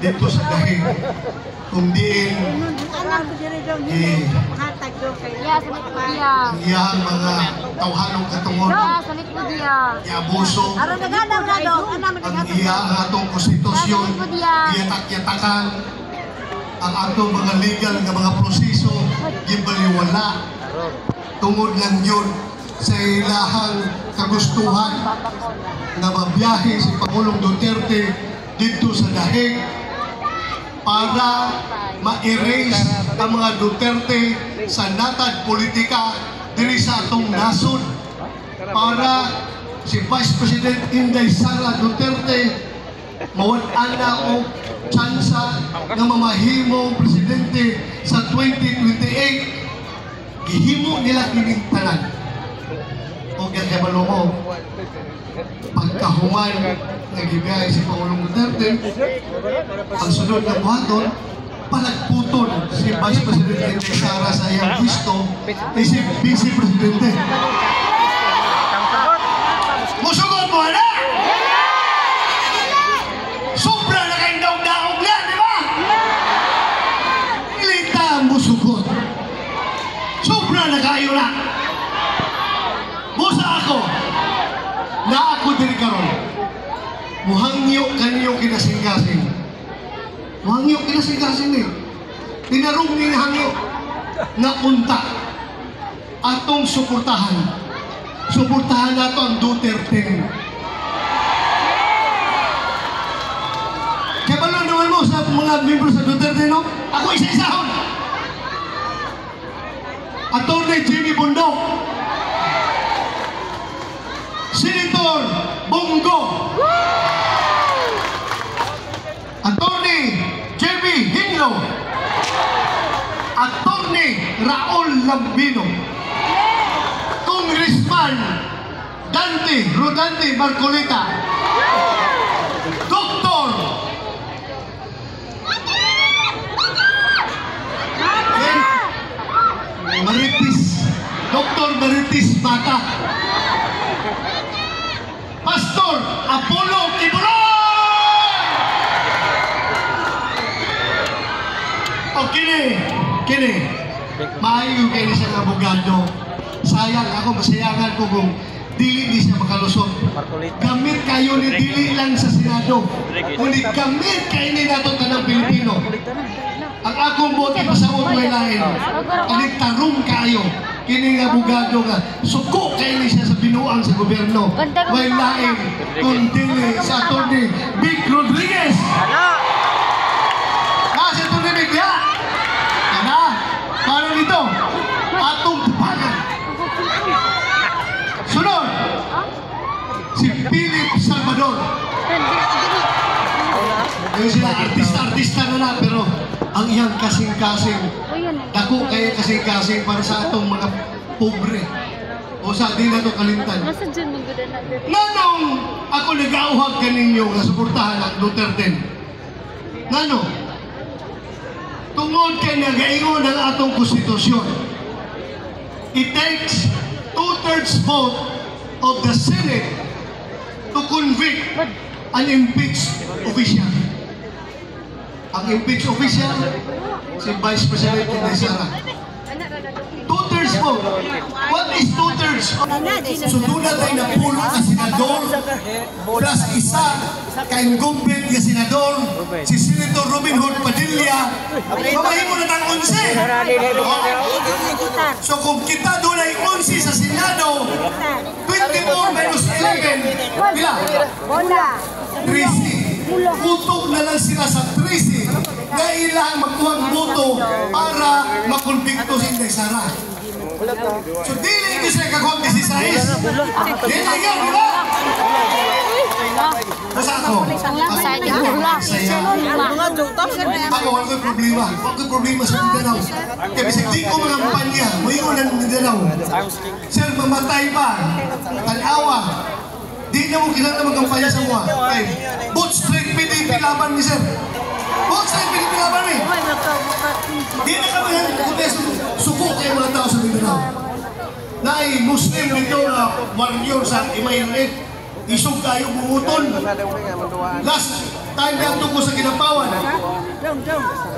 dito sa dahig. Kung diin iyang mga tawhanong katungod, iabuso ang iyang atong konstitusyon, iyatak-yatakan ang atong mga legal nga mga proseso, gibaliwala tungod lang yun sa ilahang kagustuhan na mabiyahe si Pangulong Duterte dito sa dahig para ma-erase ang mga Duterte sa natad politika diri sa atong nasod, para si Vice President Inday Sara Duterte mawad-an na o tsansa ng mamahimong presidente sa 2028. Gihimo nila kining tanan. O kaya kabalo mo, pagkahuman nagibiyahe si Pangulong Duterte, ang sunod na buhaton, palagputol si Vice President Sara sa iyang gusto ay si Vice Presidente. Musugot mo na! Sobra na kayong daog-daog na, di ba? Ilita ang musugot. Sobra na kayo na. Busa ako na ako din karon. Muhangyo kanyo kinasing-kasing. Muhangyo kinasing-kasing eh. Tinarong ni hangyo na unta atong suportahan. Suportahan nato ang Duterte. Kaya balo naman mo sa mga membro sa Duterte, no? Ako isa-isahon. Atty. Jimmy Bundok, Senator Bongo, Atty. J.B. Hinlo, Atty. Raul Lambino, Congressman Dante Rodante Marcoleta, Dr. Maritis Bata, Pastor Apollo Tiburon. O kini maayo kayo ni siyang abogado. Sayang ako, masayangan ko kung dili di siya makalusot. Gamit kayo ni dili lang sa Senado, kundi gamit kayo ni nato tanang Pilipino. Ang akong bote pasawot may lain, aligtarong kayo. Kini nga abogado nga, suko kayo ni siya sa binuang sa gobyerno. May lain, kundi sa Atty. Vic Rodriguez. Kasi Atty. Vic, ya? Kana? Para dito, atong tupagan. Sunod, si Philip Salvador. Yung sila artista na pero ang iyang kasing-kasing, dako kayo kasing-kasing para sa atong mga pobre o sa di na ito kalintan. Nanong ako nag-auhag kaninyo na suportahan ang Duterte? Nano? Tungod kay nag-aingon ang atong konstitusyon. It takes 2/3 vote of the Senate to convict an impeached official. Ang impeached official, si Vice President Inday Sara. 2/3 vote. What is 2/3? So doon tayo na pulo na senador plus isa ka-incumbent na senador, si Senator Robin Hood Padilla. Mamahin mo na tang 11. So kung kita doon ay 11 sa Senado, 24 minus 11, pila? 13. Utog na lang sila sa 13 na ilang magkuhang boto para makonbikto si Inday Sara. So dili ko siya kakuha 16. Dili yan, di ba? Basta ako. Ako, walang problema. Walang problema sa Mindanao. Kaya bisig di ko mga kampanya, mayon ng Mindanao. Sir, mamatay pa. Tanawa. Di na mo kailangan mag-kampanya sa mga. Both straight PDP laban ni sir. Both straight PDP laban ni. Di na kami suko kayo mga tao sa Mindanao. Na ay Muslim dito na warrior sa Imayret. Isog kayo buuton. Last time na ito ko sa Kinapawan.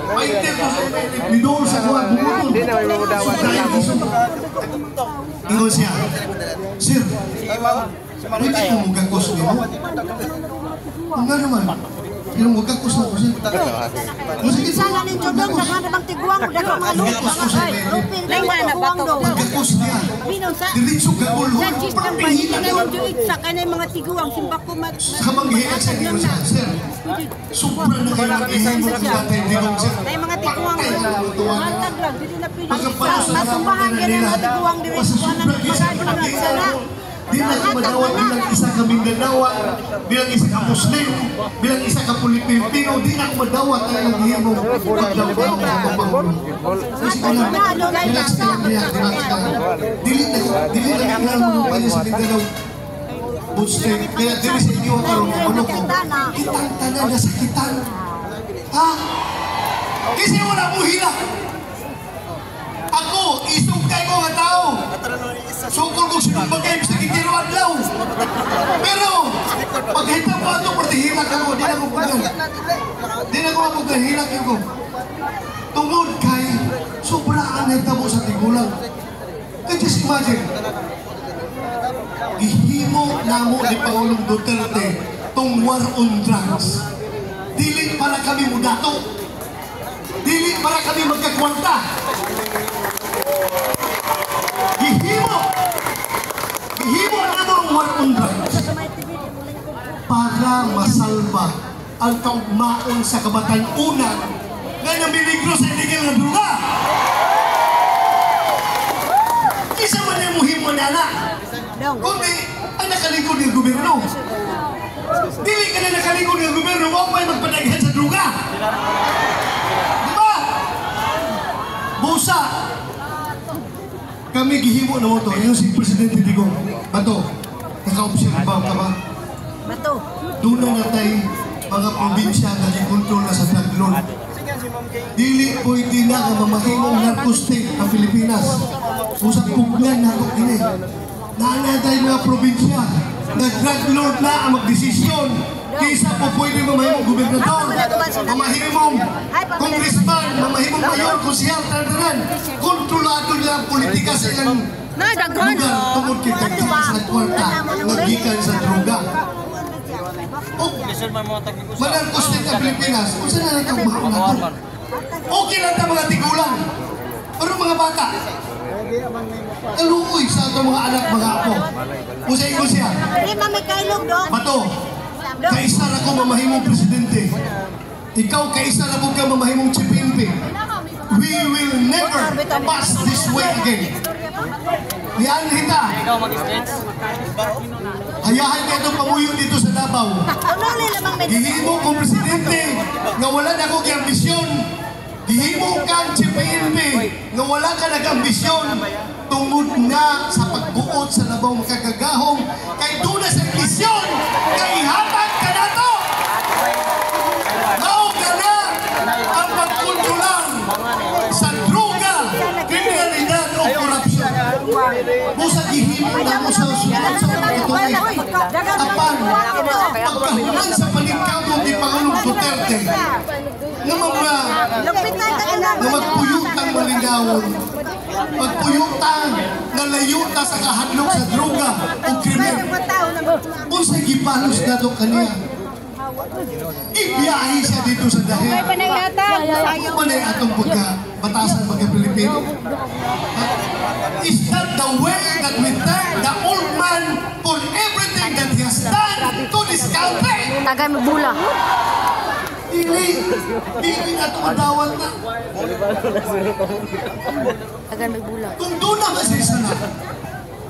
Painter ko sa bidol sa kuha, bumutol. Hindi na may mabudawat. Ingon siya, Sir, pwede ko magkakos niyo? Ang nga naman, pero magkakos na ko, Sir. Sana ninyo daw, naman tiguang, dagang mga lupin, Magkakos niya. Diretso ka ulo. Pagpihina ko. mga tiguang, simba ko Sa manghihinag sa inyo siya, Sir. Sobra na kayo maghihimo ng dati, hindi ko, Sir. may mga tiguang, Patay na lutuan. pagkapalos na masumbahan ka na mga tiguang dire sa sana. Di na ka madawat bilang isa ka Mindanawa, bilang isa ka Muslim, bilang isa ka Pilipino, di na ka madawat ang naghihimo pagdaw sa Pangulo. Kasi ko lang, relax ka lang niya, relax ka lang. Dili na kailangan mo ng payo sa Mindanao. Muslim, kaya dili sa inyo ang ano ko, kitang tanan na sakitan. Ha? Kasi wala mo hila. Ako, isugkay ko nga tao. Sukol ko sinumbagay sa kitiro adlaw. Pero, paghita pa ito, partihilak ako, di na ko pagyan. Di na ko pagkahilak ko. Tungod kay, sobraan na mo sa tigulang. And just imagine, ihimo na mo ni Pangulong Duterte tong war on drugs. Dili para kami mudato. Dili para kami magkakwanta. Ihimo na mo ang war on drugs para masalba ang kaugmaon sa kabatan-unan nga namiligro sa illegal na droga. Isa man yung muhimo na anak. Kundi, ang nakaligod ng gobyerno. Dili ka na nakaligod ng gobyerno, huwag may magpadaghan sa droga. Diba? Busa. Kami gihimo na mo to. Yung si Presidente Digong. Bato, naka-observe ka ba? Bato. Doon na natay mga probinsya na kontrol na sa drug lord. Dili pwede na ang mamahimong narco-state ang Pilipinas. Usap puglan na ito kini. Naanatay mga probinsya na drug lord na ang magdesisyon kaysa po pwede mamahimong gobernador, mamahimong congressman, mamahimong mayor, konsyal, tanan. Kontrolado nila ang politika sa ilang lugar tungkol kay kagyan sa kwarta nagikan sa droga. Manarko-state ang Pilipinas, kung saan na nagkagmahal na ito? Okay lang na mga tigulang. Pero mga bata, kaluoy sa itong mga anak, mga apo. Usay ko siya. Bato, kaisa na ko mamahimong presidente. Ikaw kaisa na ko ka mamahimong chipinpi. We will never pass this way again. Yan hita. Hayahan ka itong pamuyo dito sa Davao. Gihimo kong presidente nga wala na akong ambisyon. Gihimo kang CPNP nga wala ka nag-ambisyon tungod na sa pagbuot sa labaw makagagahong kay doon na sa misyon kay ihatag ka na to. Mao ka na ang pagkontrolan sa droga, kriminalidad o korupsyon. Musa gihimo na mo sa sunod sa pagkatuloy. Apan, pagkahuman sa paningkamot ni Pangulong Duterte na magpuyutang malingawon, magpuyutang na layuta sa kahadlok sa droga o krimen. Kung sa gipalos na ito kaniya, ibiyahe siya dito sa dahil. Ako panay atong pagkabatasan mga Pilipino. Is that the way that we thank the old man for everything that he has done to this country? Tagay magbula. Dili na ito madawat na. Tagay magbula. Kung doon na masisala,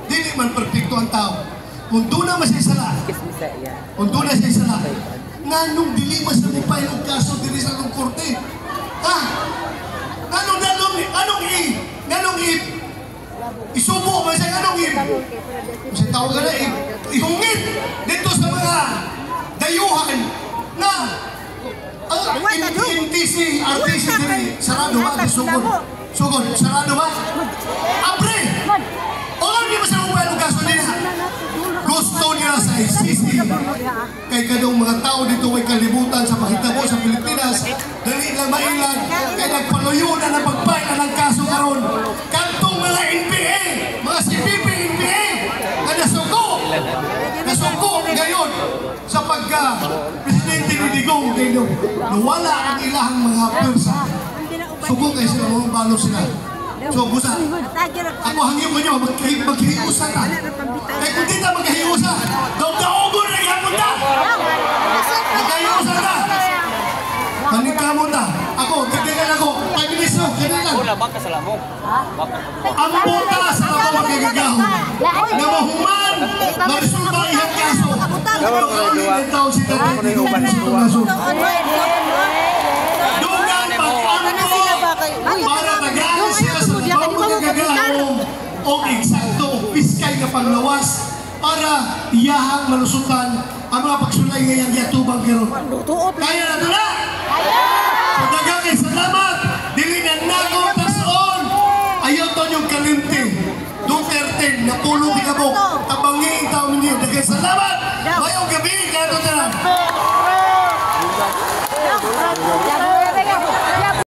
dili man perfecto ang tao. Kung doon na masisala, nga nung dili mas namupay ng kaso dili sa itong korte. Ha? Anong isubo ba siya anong kasi tawag ka na ihungit dito sa mga dayuhan na MTC, RTC dili sarado ba? Sugod, sarado ba? Abre! O hindi mas namupay ng kaso nila. Gusto nila sa ICC kay kadong mga tao dito may kalibutan sa pakitabo sa Pilipinas dali ilang mailan, kaya nagpaluyo na ng pagpaila ng kaso karon. Kantong mga NPA, mga CPP NPA, na nasuko ngayon sa pagka-presidente ni Digong kayo. Nawala ang ilahang mga pwersa. Sugo kayo sila, mga balo sila. So, busa, ako hangin ko nyo, maghihiusa ka. Kaya kung di na maghihiusa, daw-daogon na ihapon ka! Maghihiusa ka! Panika mo na. Ako, tigilan ako. 5 minutes na, ganun lang. Ang puta sa mga magagahon na mahuman, magsulba ihang kaso. Pagkakaroon ng tao si Tatay Digong sa sitwasyon. Dugang pag-ano para tagaan sila sa ibang magagahon o eksakto o piskay na panglawas para iyahang malusutan ang mga pagsulay ngayang yatubang karon. Kaya na ito na! Pagdagang kay salamat, dili na nako tason. Ayaw to yung kalimti. Duterte, napulong di kabok. Tabangi ang tao ninyo. Dagay salamat! Mayong gabi, kaya ito na.